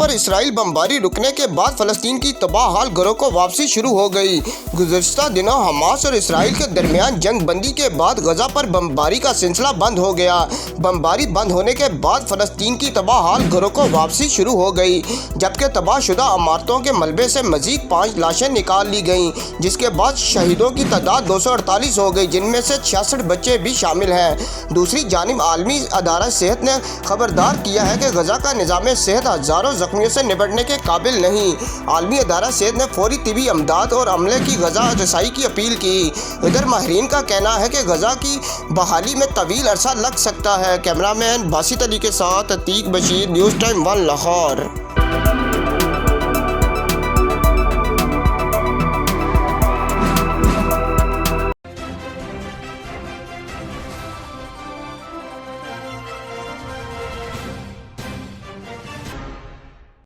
पर इसराइल बमबारी रुकने के बाद फलस्तीन की तबाह हाल घरों को वापसी शुरू हो गई। गुज़श्ता दिनों हमास और इसराइल के दरमियान जंग बंदी के बाद गजा पर बमबारी का सिलसिला बंद हो गया। बमबारी बंद होने के बाद फलस्तीन की तबाह हाल घरों को वापसी शुरू हो गई, जबकि तबाहशुदा इमारतों के मलबे से मजीद 5 लाशें निकाल ली गईं, जिसके बाद शहीदों की तादाद 248 हो गई, जिनमें से 66 बच्चे भी शामिल हैं। दूसरी जानिब आलमी अदारा सेहत ने खबरदार किया है कि गजा का निज़ाम सेहत हज़ारों जख्मियों से निपटने के काबिल नहीं। आलमी अदारा सेहत ने फौरी तिबी अमदाद और अमले की गजा रसाई की अपील की। इधर माहिरीन का कहना है कि गजा की बहाली में तवील अरसा लग सकता है। कैमरामैन बासित अली के साथ अतीक बशीर, न्यूज़ टाइम 1 लाहौर।